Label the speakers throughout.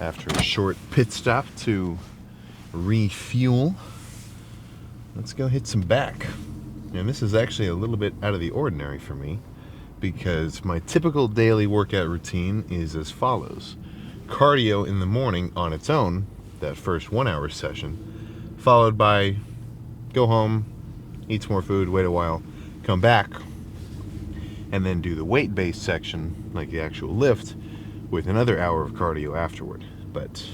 Speaker 1: after a short pit stop to refuel. Let's go hit some back. And this is actually a little bit out of the ordinary for me because my typical daily workout routine is as follows. Cardio in the morning on its own, that first 1 hour session, followed by go home, eat some more food, wait a while, come back, and then do the weight-based section, like the actual lift, with another hour of cardio afterward. But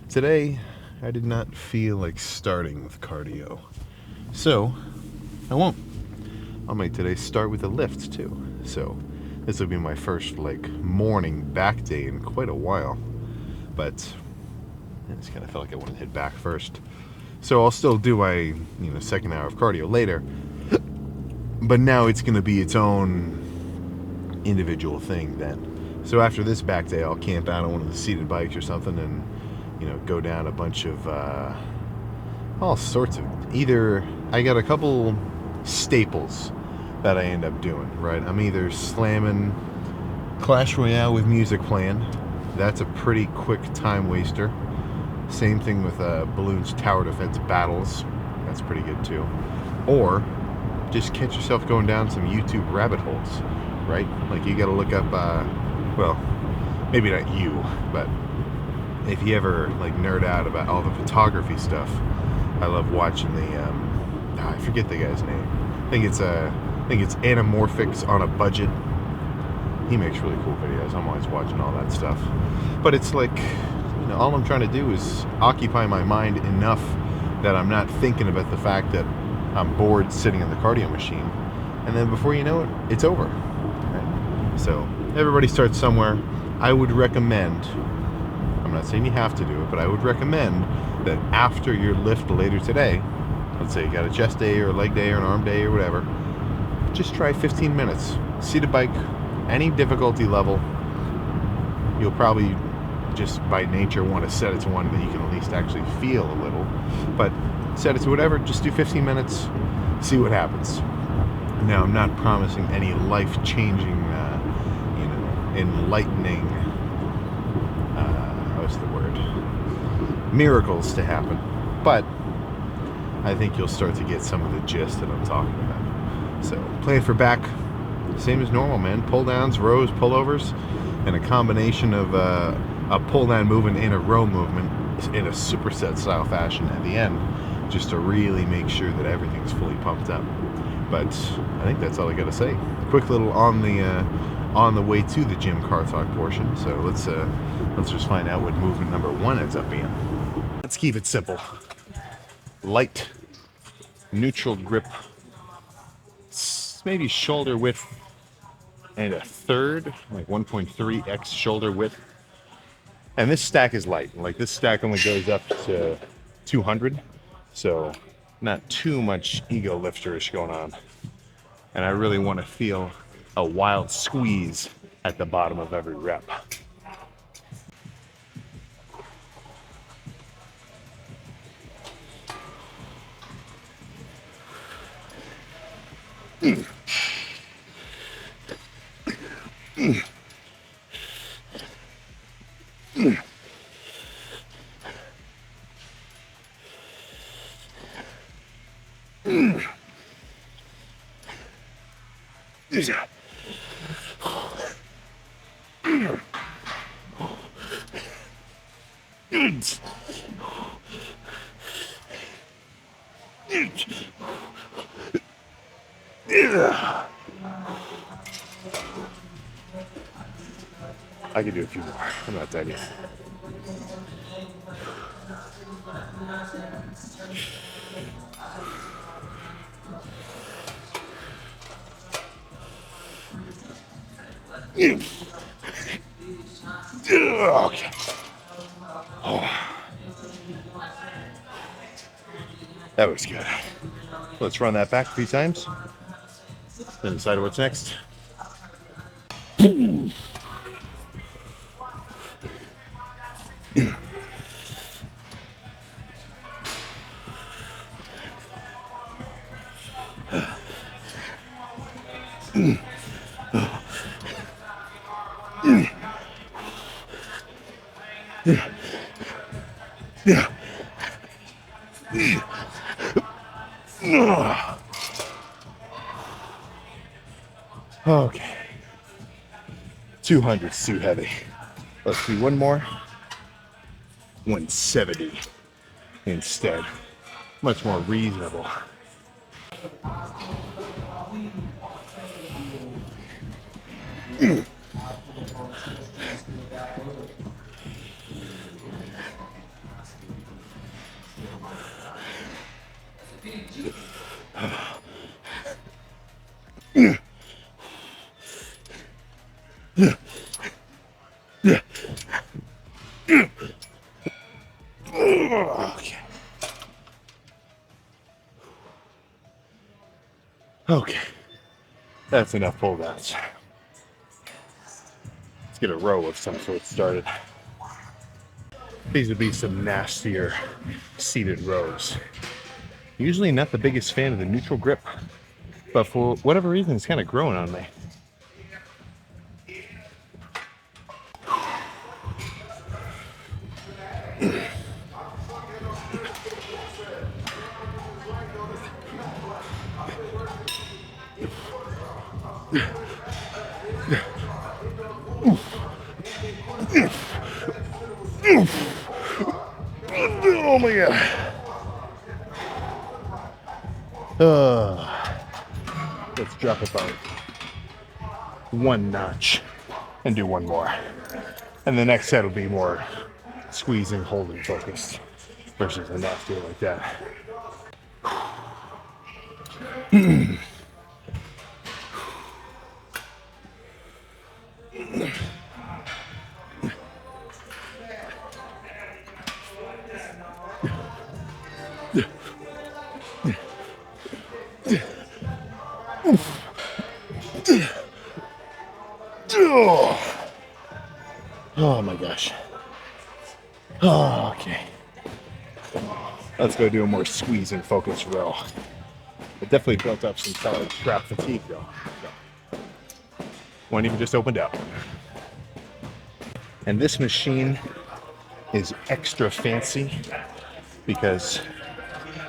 Speaker 1: today, I did not feel like starting with cardio. So, I won't. I'll make today start with a lift too. So, this will be my first morning back day in quite a while. But I just kind of felt like I wanted to hit back first. So I'll still do my second hour of cardio later. But now it's going to be its own individual thing then. So after this back day, I'll camp out on one of the seated bikes or something and go down a bunch of all sorts of, either I got a couple staples that I end up doing, right? I'm either slamming Clash Royale with music playing. That's a pretty quick time waster. Same thing with Balloon's Tower Defense Battles. That's pretty good too. Or just catch yourself going down some YouTube rabbit holes, right? Like you gotta look up, well, maybe not you, but if you ever nerd out about all the photography stuff, I love watching the, I forget the guy's name. I think it's Anamorphics on a Budget. He makes really cool videos. I'm always watching all that stuff. But it's all I'm trying to do is occupy my mind enough that I'm not thinking about the fact that I'm bored sitting in the cardio machine. And then before you know it, it's over. Right? So everybody starts somewhere. I would recommend, I'm not saying you have to do it, but I would recommend that after your lift later today, let's say you got a chest day or a leg day or an arm day or whatever, just try 15 minutes. Seated bike, any difficulty level. You'll probably just by nature want to set it to one that you can at least actually feel a little. But set it to whatever, just do 15 minutes, see what happens. Now, I'm not promising any life-changing, enlightening, what's the word? Miracles to happen. But I think you'll start to get some of the gist that I'm talking about. So, plan for back, same as normal, man. Pull downs, rows, pullovers, and a combination of a pull down movement and a row movement in a superset style fashion at the end, just to really make sure that everything's fully pumped up. But I think that's all I gotta say. Quick little on the way to the gym car talk portion. So let's just find out what movement number 1 ends up being. Let's keep it simple. Light, neutral grip, maybe shoulder width and a third, 1.3x shoulder width. And this stack is light. This stack only goes up to 200, so not too much ego lifterish going on. And I really want to feel a wild squeeze at the bottom of every rep. I can do a few more. I'm not done yet. Okay. Oh. That was good. Let's run that back a few times. Then decide what's next. Okay. 200's too heavy. Let's do one more. 170 instead. Much more reasonable. Okay. Okay. That's enough pull downs. Let's get a row of some sort started. These would be some nastier seated rows. Usually not the biggest fan of the neutral grip, but for whatever reason, it's kind of growing on me. Oh my god. Let's drop about one notch and do one more. And the next set will be more squeezing, holding focused versus a nasty like that. Oh my gosh. Oh, okay. Let's go do a more squeeze and focus row. It definitely built up some solid trap fatigue though. So, one even just opened up. And this machine is extra fancy because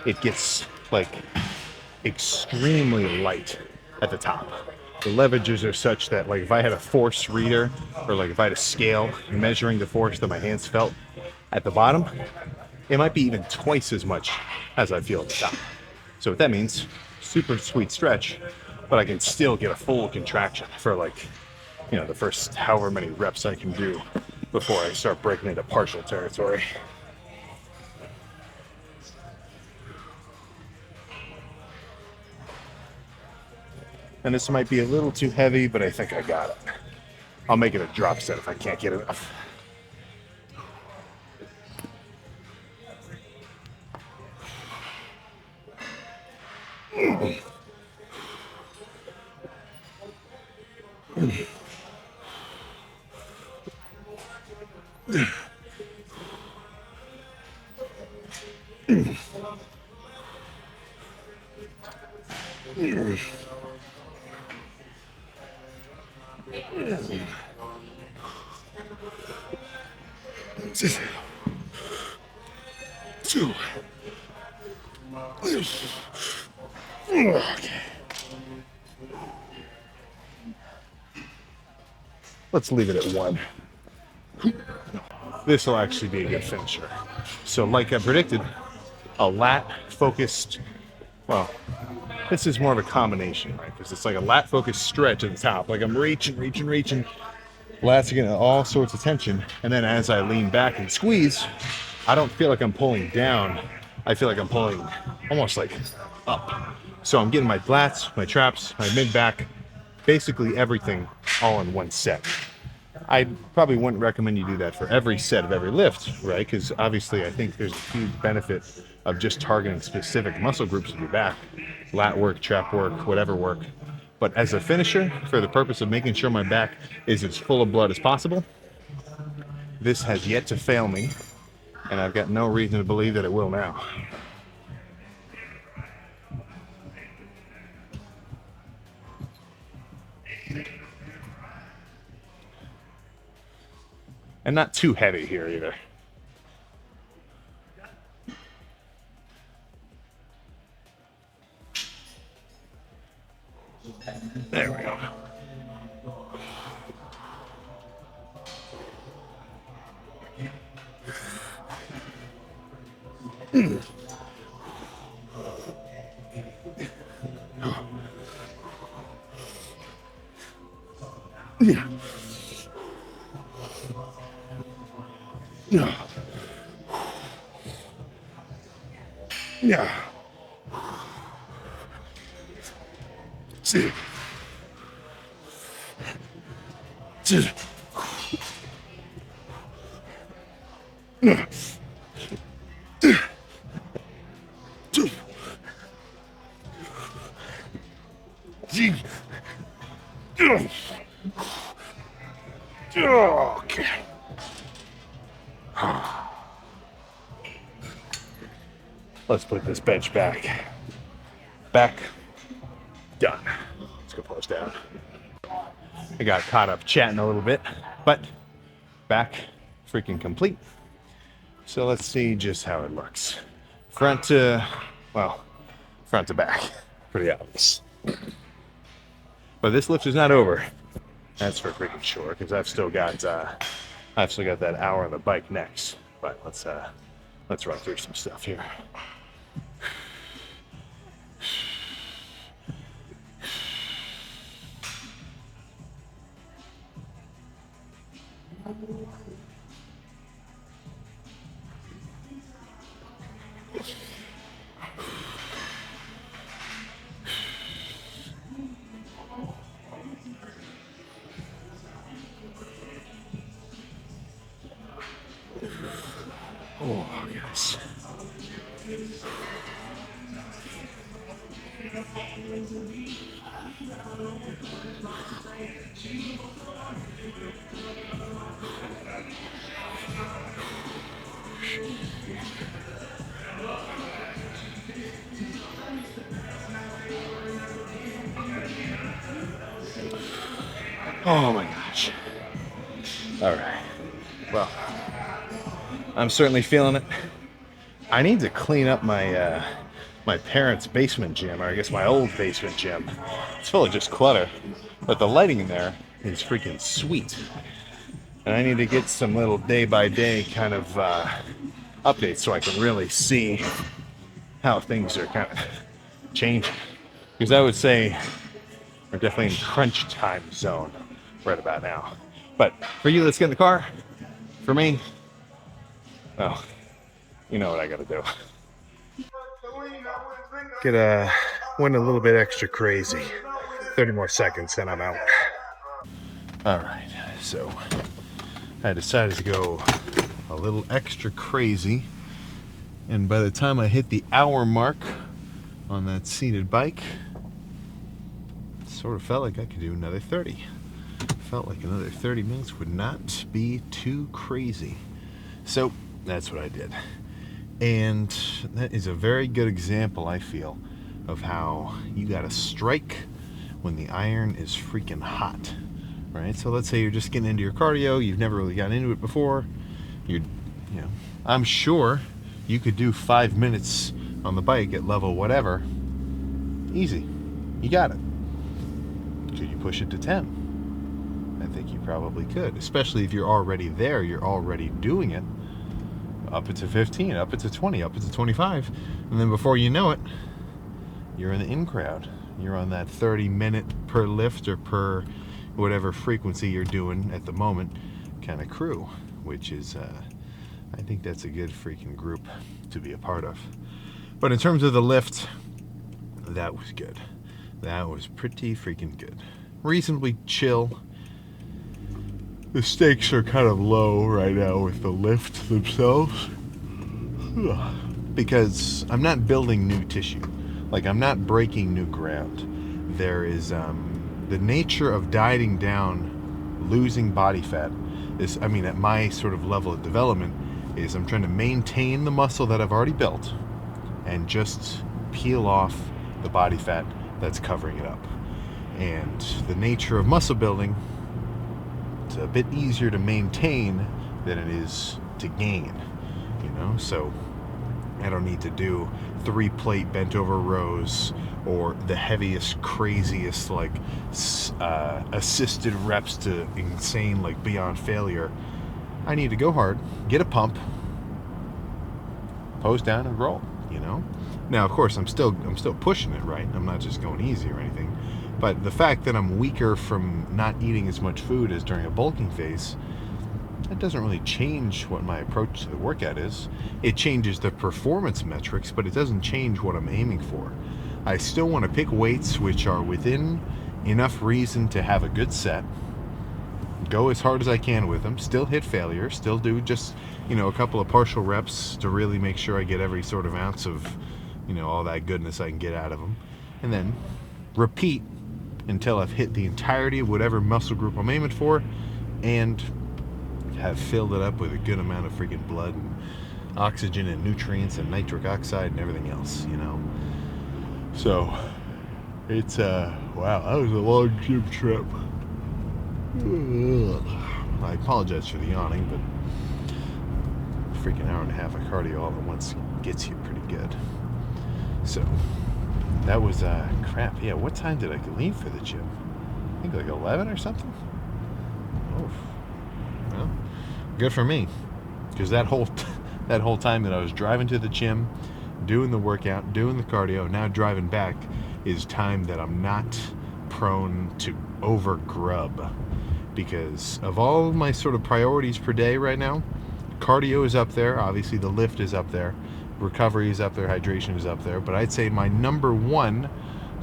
Speaker 1: it gets like extremely light at the top. The leverages are such that like if I had a force reader or like if I had a scale measuring the force that my hands felt at the bottom, it might be even twice as much as I feel at the top. So what that means, super sweet stretch, but I can still get a full contraction for like, you know, the first however many reps I can do before I start breaking into partial territory. And this might be a little too heavy, but I think I got it. I'll make it a drop set if I can't get enough. Let's leave it at one. This will actually be a good finisher. So like I predicted, a lat focused, well, this is more of a combination, right? Because it's like a lat focused stretch at the top. Like I'm reaching, lats are getting all sorts of tension. And then as I lean back and squeeze, I don't feel like I'm pulling down. I feel like I'm pulling almost like up. So I'm getting my lats, my traps, my mid back, basically everything all in one set. I probably wouldn't recommend you do that for every set of every lift, right? Because obviously I think there's a huge benefit of just targeting specific muscle groups of your back, lat work, trap work, whatever work. But as a finisher, for the purpose of making sure my back is as full of blood as possible, this has yet to fail me, and I've got no reason to believe that it will now. And not too heavy here either. There we go. Yeah. Yeah. Yeah. Okay. Let's put this bench back. Back. Done. Let's go close down. I got caught up chatting a little bit, but back freaking complete. So let's see just how it looks. Front to back. Pretty obvious. But this lift is not over. That's for freaking sure, because I've still got that hour on the bike next. But let's run through some stuff here. Oh, gosh. Oh my gosh. All right. Well, I'm certainly feeling it. I need to clean up my my parents' basement gym, or I guess my old basement gym. It's full of just clutter, but the lighting in there is freaking sweet. And I need to get some little day-by-day kind of updates so I can really see how things are kind of changing. Because I would say we're definitely in crunch time zone right about now. But for you, let's get in the car. For me, well, you know what I gotta do. Went a little bit extra crazy. 30 more seconds and I'm out. All right, so I decided to go a little extra crazy. And by the time I hit the hour mark on that seated bike, it sort of felt like I could do another 30. Felt like another 30 minutes would not be too crazy. So that's what I did. And that is a very good example, I feel, of how you gotta strike when the iron is freaking hot, right? So let's say you're just getting into your cardio, you've never really gotten into it before. I'm sure you could do 5 minutes on the bike at level whatever. Easy. You got it. Could you push it to 10? I think you probably could, especially if you're already there, you're already doing it. Up it to 15, up it to 20, up it to 25, and then before you know it, you're in the in crowd. You're on that 30-minute per lift or per whatever frequency you're doing at the moment kind of crew, which is, I think that's a good freaking group to be a part of. But in terms of the lift, that was good. That was pretty freaking good. Reasonably chill. The stakes are kind of low right now with the lift themselves. Because I'm not building new tissue. Like, I'm not breaking new ground. There is the nature of dieting down, losing body fat is, I mean, at my sort of level of development, is I'm trying to maintain the muscle that I've already built and just peel off the body fat that's covering it up. And the nature of muscle building, it's a bit easier to maintain than it is to gain, you know? So I don't need to do 3-plate bent over rows or the heaviest, craziest, like assisted reps to insane, like beyond failure. I need to go hard, get a pump, pose down and roll, you know? Now, of course, I'm still pushing it, right? I'm not just going easy or anything. But the fact that I'm weaker from not eating as much food as during a bulking phase, that doesn't really change what my approach to the workout is. It changes the performance metrics, but it doesn't change what I'm aiming for. I still want to pick weights which are within enough reason to have a good set, go as hard as I can with them, still hit failure, still do just, a couple of partial reps to really make sure I get every sort of ounce of, all that goodness I can get out of them. And then repeat until I've hit the entirety of whatever muscle group I'm aiming for and have filled it up with a good amount of freaking blood and oxygen and nutrients and nitric oxide and everything else, So, it's, wow, that was a long gym trip. I apologize for the yawning, but freaking hour and a half of cardio all at once gets you pretty good. So, that was, crap. Yeah, what time did I leave for the gym? I think like 11 or something? Oh, well, good for me. Because that whole time that I was driving to the gym, doing the workout, doing the cardio, now driving back is time that I'm not prone to over grub. Because of all of my sort of priorities per day right now, cardio is up there. Obviously, the lift is up there. Recovery is up there. Hydration is up there. But I'd say my number one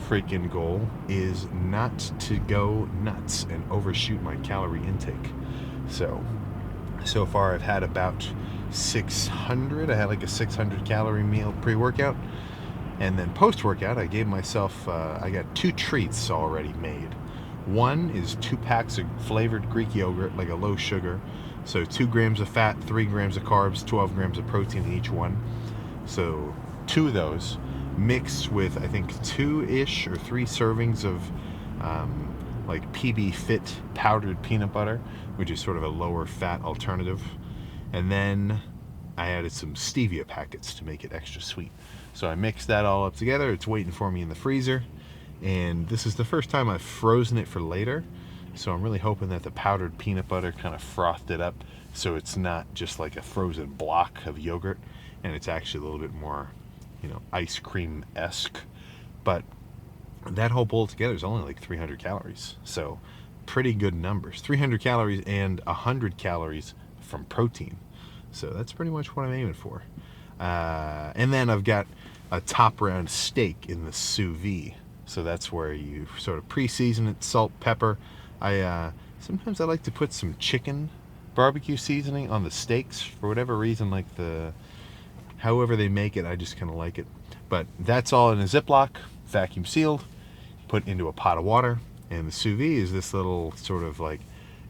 Speaker 1: freaking goal is not to go nuts and overshoot my calorie intake. So far I've had about 600. I had like a 600 calorie meal pre-workout. And then post-workout, I gave myself, I got 2 treats already made. One is 2 packs of flavored Greek yogurt, like a low sugar. So 2 grams of fat, 3 grams of carbs, 12 grams of protein in each one. So 2 of those mixed with, I think, 2-ish or 3 servings of like PB Fit powdered peanut butter, which is sort of a lower fat alternative. And then I added some stevia packets to make it extra sweet. So I mixed that all up together. It's waiting for me in the freezer. And this is the first time I've frozen it for later. So I'm really hoping that the powdered peanut butter kind of frothed it up so it's not just like a frozen block of yogurt, and it's actually a little bit more, ice cream-esque. But that whole bowl together is only like 300 calories. So pretty good numbers. 300 calories and 100 calories from protein. So that's pretty much what I'm aiming for. And then I've got a top round steak in the sous vide. So that's where you sort of pre-season it, salt, pepper. Sometimes I like to put some chicken barbecue seasoning on the steaks for whatever reason, like however they make it, I just kind of like it. But that's all in a Ziploc, vacuum sealed, put into a pot of water. And the sous vide is this little sort of like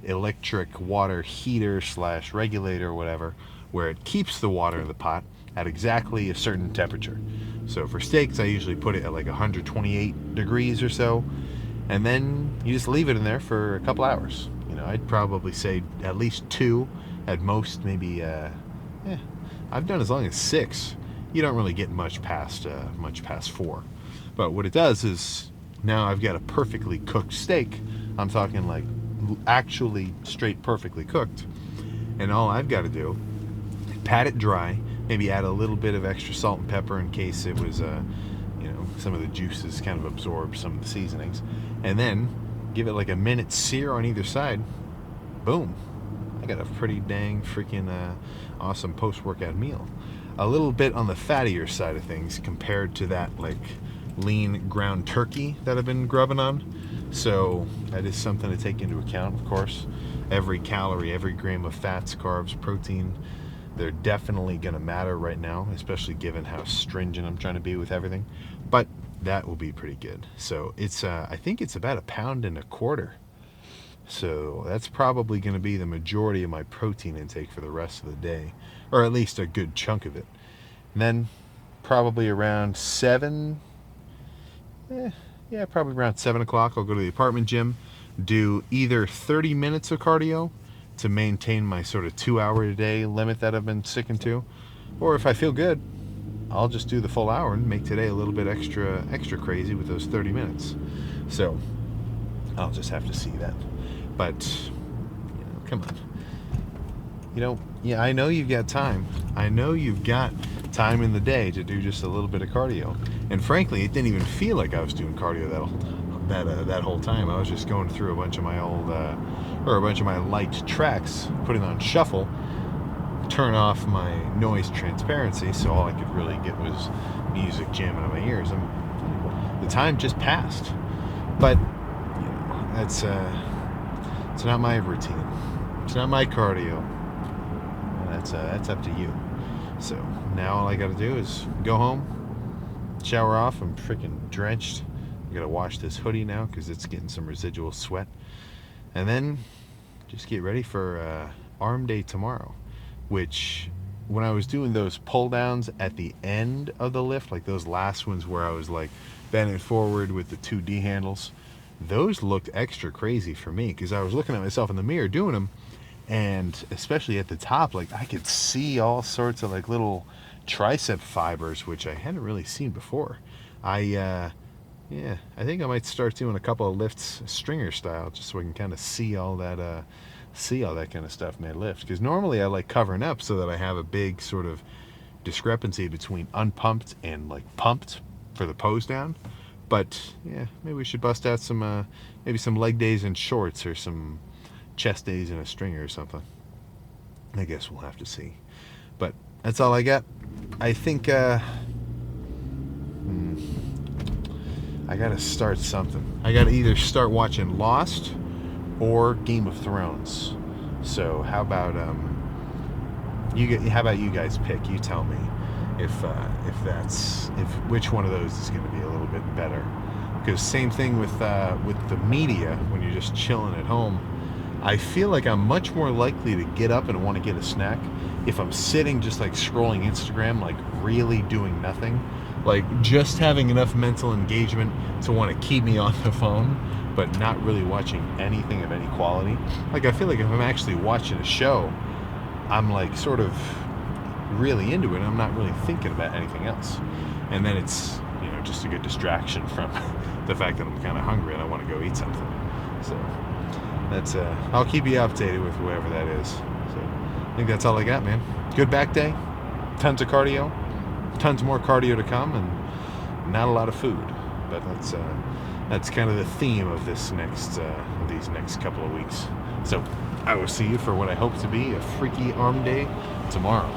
Speaker 1: electric water heater / regulator or whatever, where it keeps the water in the pot at exactly a certain temperature. So for steaks, I usually put it at like 128 degrees or so, and then you just leave it in there for a couple hours. I'd probably say at least 2, at most maybe, I've done as long as 6. You don't really get much past 4. But what it does is now I've got a perfectly cooked steak. I'm talking like actually straight perfectly cooked. And all I've got to do, pat it dry, maybe add a little bit of extra salt and pepper in case it was, some of the juices kind of absorb some of the seasonings. And then give it like a minute sear on either side. Boom. I got a pretty dang freaking awesome post-workout meal. A little bit on the fattier side of things compared to that like lean ground turkey that I've been grubbing on. So that is something to take into account, of course. Every calorie, every gram of fats, carbs, protein, they're definitely going to matter right now, especially given how stringent I'm trying to be with everything. But that will be pretty good. So it's, I think it's about 1.25 pounds. So that's probably going to be the majority of my protein intake for the rest of the day, or at least a good chunk of it. And then probably around 7, probably around 7 o'clock, I'll go to the apartment gym, do either 30 minutes of cardio, to maintain my sort of 2 hour a day limit that I've been sticking to. Or if I feel good, I'll just do the full hour and make today a little bit extra crazy with those 30 minutes. So I'll just have to see that. But come on. Yeah, I know you've got time. I know you've got time in the day to do just a little bit of cardio. And frankly, it didn't even feel like I was doing cardio that whole time. I was just going through a bunch of my old, or a bunch of my light tracks, putting on shuffle, turn off my noise transparency, so all I could really get was music jamming in my ears. And the time just passed. But that's it's not my routine. It's not my cardio. That's up to you. So now all I got to do is go home, shower off. I'm freaking drenched. I got to wash this hoodie now because it's getting some residual sweat, and then just get ready for arm day tomorrow. Which, when I was doing those pull downs at the end of the lift, like those last ones where I was like bending forward with the 2D handles, those looked extra crazy for me because I was looking at myself in the mirror doing them. And especially at the top, like I could see all sorts of like little tricep fibers, which I hadn't really seen before. I think I might start doing a couple of lifts stringer style, just so I can kind of see all that kind of stuff mid lift. Because normally I like covering up so that I have a big sort of discrepancy between unpumped and like pumped for the pose down. But yeah, maybe we should bust out some maybe some leg days in shorts or some chest days in a stringer or something. I guess we'll have to see. But that's all I got. I think I gotta start something. I gotta either start watching Lost or Game of Thrones. So how about how about you guys pick? You tell me if which one of those is going to be a little bit better. Because same thing with the media, when you're just chilling at home, I feel like I'm much more likely to get up and want to get a snack if I'm sitting just like scrolling Instagram, like really doing nothing, like just having enough mental engagement to want to keep me on the phone, but not really watching anything of any quality. Like I feel like if I'm actually watching a show, I'm like sort of really into it. I'm not really thinking about anything else. And then it's, just a good distraction from the fact that I'm kind of hungry and I want to go eat something. So that's I'll keep you updated with whoever that is. So I think that's all I got, man. Good back day, tons of cardio, tons more cardio to come, and not a lot of food. But that's kind of the theme of these next couple of weeks. So I will see you for what I hope to be a freaky arm day tomorrow.